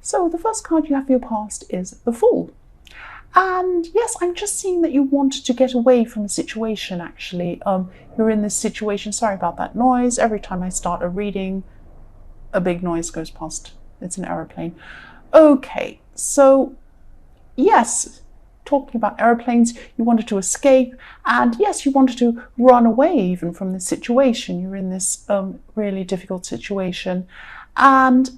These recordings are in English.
So the first card you have for your past is the Fool. And yes, I'm just seeing that you wanted to get away from a situation, actually. You're in this situation. Sorry about that noise. Every time I start a reading, a big noise goes past. It's an aeroplane. Okay, so yes, talking about aeroplanes, you wanted to escape, and yes, you wanted to run away even from this situation. You're in this really difficult situation, and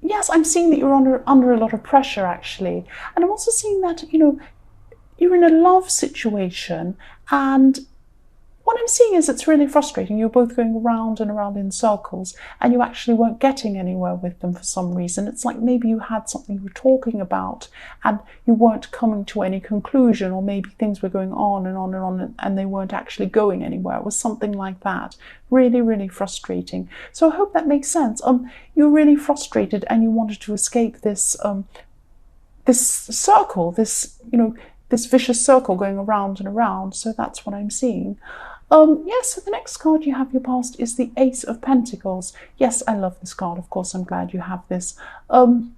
yes, I'm seeing that you're under a lot of pressure, actually. And I'm also seeing that, you're in a love situation, and what I'm seeing is it's really frustrating. You're both going around and around in circles, and you actually weren't getting anywhere with them for some reason. It's like maybe you had something you were talking about and you weren't coming to any conclusion, or maybe things were going on and on and on and they weren't actually going anywhere. It was something like that. Really, really frustrating. So I hope that makes sense. You're really frustrated and you wanted to escape this this circle, this vicious circle going around and around. So that's what I'm seeing. Yes, so the next card you have your past is the Ace of Pentacles. Yes, I love this card. Of course, I'm glad you have this. And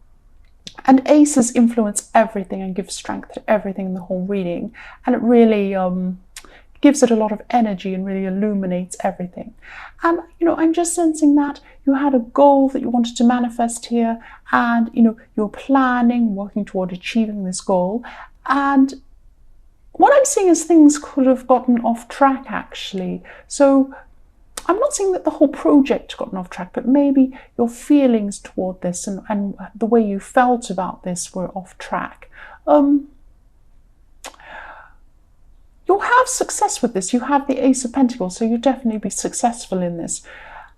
aces influence everything and give strength to everything in the whole reading. And it really gives it a lot of energy and really illuminates everything. And, I'm just sensing that you had a goal that you wanted to manifest here. And, you're planning, working toward achieving this goal. And what I'm seeing is things could have gotten off track, actually. So I'm not saying that the whole project gotten off track, but maybe your feelings toward this and the way you felt about this were off track. You'll have success with this. You have the Ace of Pentacles, so you'll definitely be successful in this.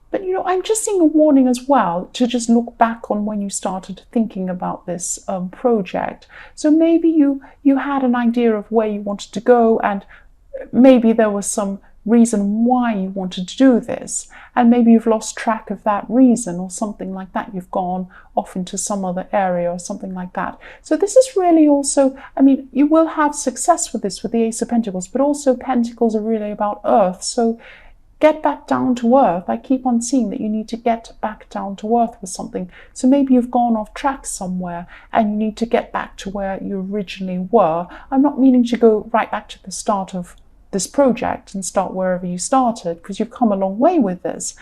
But, I'm just seeing a warning as well to just look back on when you started thinking about this project. So maybe you had an idea of where you wanted to go, and maybe there was some reason why you wanted to do this. And maybe you've lost track of that reason or something like that. You've gone off into some other area or something like that. So this is really also, you will have success with this, with the Ace of Pentacles, but also Pentacles are really about earth. So get back down to earth. I keep on seeing that you need to get back down to earth with something. So maybe you've gone off track somewhere and you need to get back to where you originally were. I'm not meaning to go right back to the start of this project and start wherever you started, because you've come a long way with this.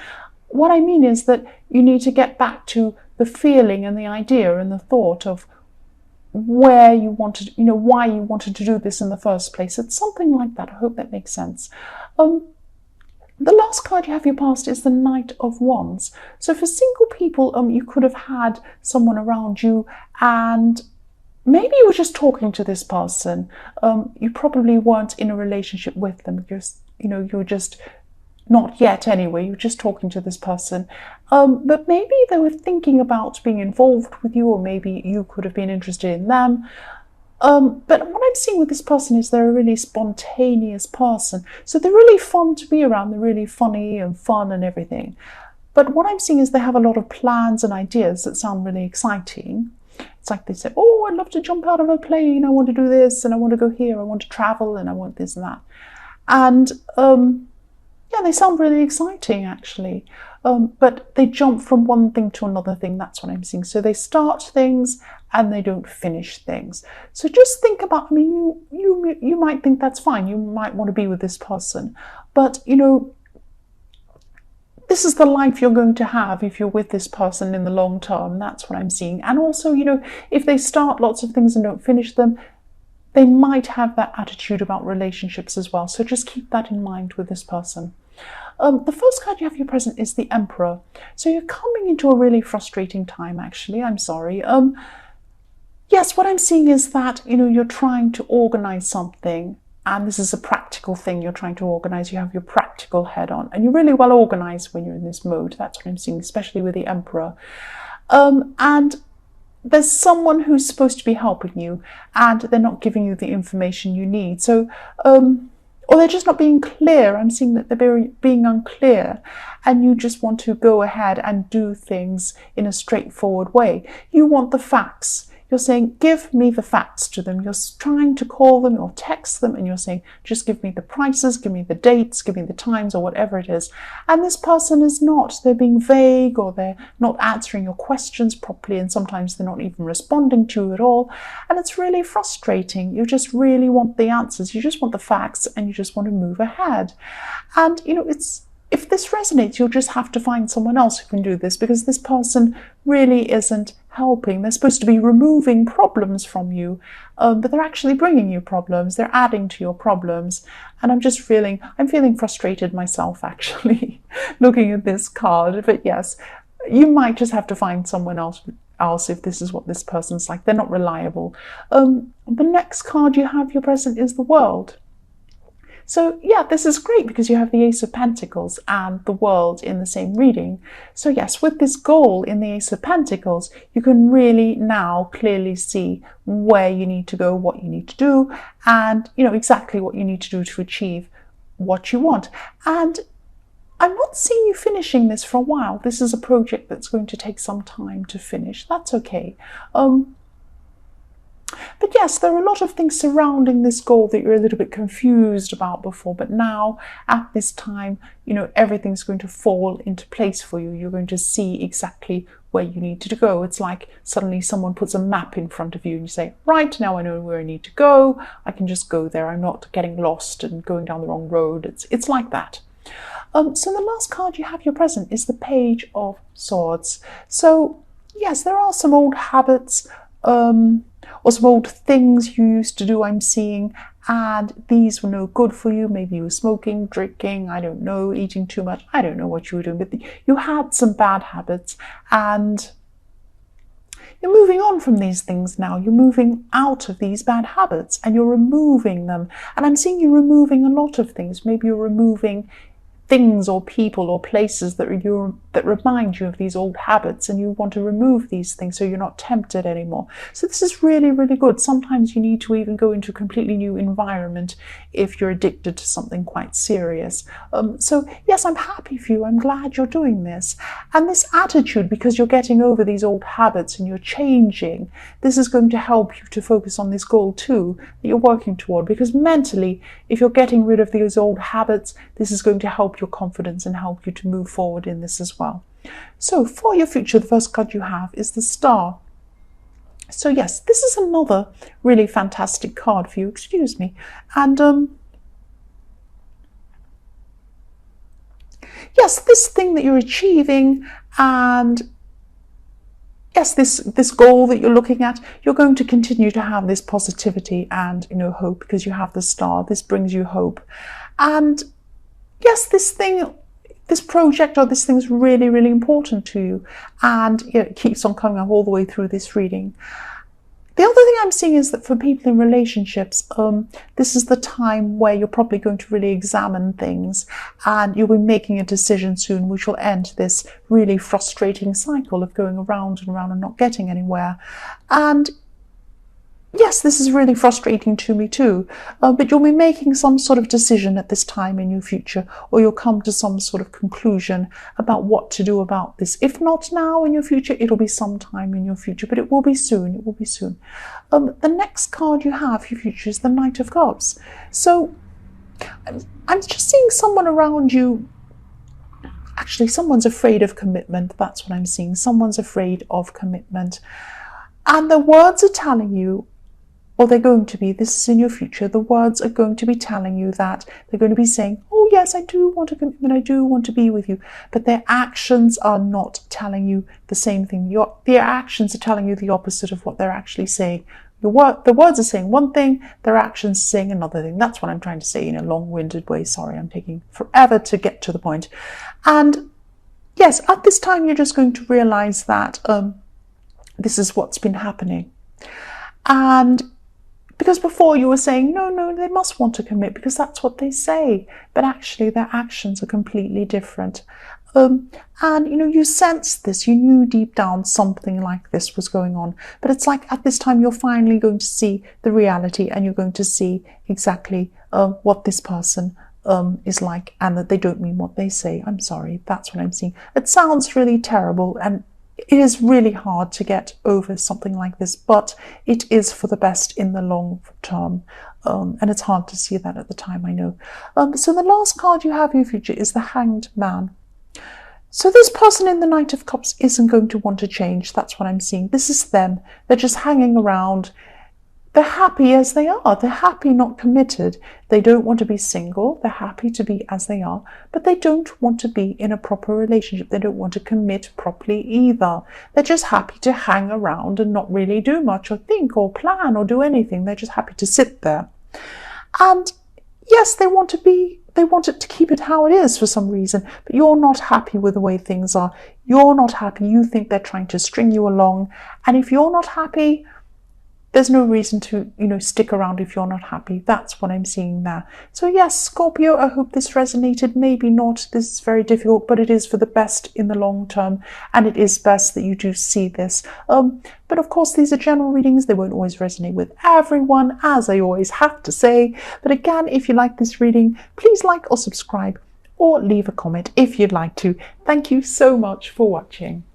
What I mean is that you need to get back to the feeling and the idea and the thought of where you wanted, why you wanted to do this in the first place. It's something like that. I hope that makes sense. The last card you have your past is the Knight of Wands. So for single people, you could have had someone around you, and maybe you were just talking to this person. You probably weren't in a relationship with them. You're just not yet anyway. You're just talking to this person. But maybe they were thinking about being involved with you, or maybe you could have been interested in them. But what I'm seeing with this person is they're a really spontaneous person. So they're really fun to be around. They're really funny and fun and everything. But what I'm seeing is they have a lot of plans and ideas that sound really exciting. It's like they say, oh, I'd love to jump out of a plane. I want to do this and I want to go here. I want to travel and I want this and that. And yeah, they sound really exciting, actually. But they jump from one thing to another thing. That's what I'm seeing. So they start things and they don't finish things. So just think about, you might think that's fine. You might want to be with this person. But, this is the life you're going to have if you're with this person in the long term. That's what I'm seeing. And also, if they start lots of things and don't finish them, they might have that attitude about relationships as well. So just keep that in mind with this person. The first card you have your present is the Emperor. So you're coming into a really frustrating time, actually. I'm sorry. Yes, what I'm seeing is that, you're trying to organize something, and this is a practical thing you're trying to organize. You have your practical head on, and you're really well organized when you're in this mode. That's what I'm seeing, especially with the Emperor. And there's someone who's supposed to be helping you, and they're not giving you the information you need. So, or they're just not being clear. I'm seeing that they're being unclear, and you just want to go ahead and do things in a straightforward way. You want the facts. you're saying, give me the facts to them. You're trying to call them or text them, and you're saying, just give me the prices, give me the dates, give me the times, or whatever it is. And this person is not. They're being vague, or they're not answering your questions properly, and sometimes they're not even responding to you at all. And it's really frustrating. You just really want the answers. You just want the facts, and you just want to move ahead. And, if this resonates, you'll just have to find someone else who can do this, because this person really isn't helping. They're supposed to be removing problems from you, but they're actually bringing you problems. They're adding to your problems. And I'm feeling frustrated myself, actually, looking at this card. But yes, you might just have to find someone else if this is what this person's like. They're not reliable. The next card you have, your present, is the World. So yeah, this is great because you have the Ace of Pentacles and the World in the same reading. So yes, with this goal in the Ace of Pentacles, you can really now clearly see where you need to go, what you need to do, and exactly what you need to do to achieve what you want. And I'm not seeing you finishing this for a while. This is a project that's going to take some time to finish. That's okay. But yes, there are a lot of things surrounding this goal that you're a little bit confused about before, but now at this time, everything's going to fall into place for you. You're going to see exactly where you need to go. It's like suddenly someone puts a map in front of you and you say, right, now I know where I need to go. I can just go there. I'm not getting lost and going down the wrong road. It's like that. So the last card you have, your present, is the Page of Swords. So yes, there are some old habits, or some old things you used to do, I'm seeing, and these were no good for you. Maybe you were smoking, drinking, I don't know, eating too much. I don't know what you were doing, but you had some bad habits, and you're moving on from these things now. You're moving out of these bad habits, and you're removing them. And I'm seeing you removing a lot of things. Maybe you're removing things or people or places that remind you of these old habits, and you want to remove these things so you're not tempted anymore. So this is really, really good. Sometimes you need to even go into a completely new environment if you're addicted to something quite serious. So yes, I'm happy for you. I'm glad you're doing this. And this attitude, because you're getting over these old habits and you're changing, this is going to help you to focus on this goal too that you're working toward, because mentally, if you're getting rid of these old habits, this is going to help your confidence and help you to move forward in this as well. So for your future, the first card you have is the Star. So yes, this is another really fantastic card for you, excuse me. And yes, this thing that you're achieving, and yes, this goal that you're looking at, you're going to continue to have this positivity and hope, because you have the Star. This brings you hope. And yes, this project or this thing's really, really important to you, and it keeps on coming up all the way through this reading. The other thing I'm seeing is that for people in relationships, this is the time where you're probably going to really examine things, and you'll be making a decision soon which will end this really frustrating cycle of going around and around and not getting anywhere. And yes, this is really frustrating to me too, but you'll be making some sort of decision at this time in your future, or you'll come to some sort of conclusion about what to do about this. If not now in your future, it'll be sometime in your future, but it will be soon. It will be soon. The next card you have for your future is the Knight of Cups. So I'm just seeing someone around you. Actually, someone's afraid of commitment. That's what I'm seeing. Someone's afraid of commitment. And the words are telling you, or they're going to be, this is in your future, the words are going to be telling you that. They're going to be saying, oh yes, I do want a commitment, I do want to be with you. But their actions are not telling you the same thing. Their actions are telling you the opposite of what they're actually saying. The words are saying one thing, their actions are saying another thing. That's what I'm trying to say in a long-winded way. Sorry, I'm taking forever to get to the point. And yes, at this time, you're just going to realize that this is what's been happening. And because before you were saying, no, they must want to commit because that's what they say. But actually their actions are completely different. And, you sense this. You knew deep down something like this was going on. But it's like at this time you're finally going to see the reality, and you're going to see exactly what this person is like, and that they don't mean what they say. I'm sorry, that's what I'm seeing. It sounds really terrible, and it is really hard to get over something like this, but it is for the best in the long term. And it's hard to see that at the time, I know. So the last card you have in your future is the Hanged Man. So this person in the Knight of Cups isn't going to want to change. That's what I'm seeing. This is them. They're just hanging around. They're happy as they are. They're happy, not committed. They don't want to be single. They're happy to be as they are, but they don't want to be in a proper relationship. They don't want to commit properly either. They're just happy to hang around and not really do much or think or plan or do anything. They're just happy to sit there. And yes, they want it to keep it how it is for some reason, but you're not happy with the way things are. You're not happy. You think they're trying to string you along. And if you're not happy, there's no reason to, stick around if you're not happy. That's what I'm seeing there. So yes, Scorpio, I hope this resonated. Maybe not. This is very difficult, but it is for the best in the long term. And it is best that you do see this. But of course, these are general readings. They won't always resonate with everyone, as I always have to say. But again, if you like this reading, please like or subscribe or leave a comment if you'd like to. Thank you so much for watching.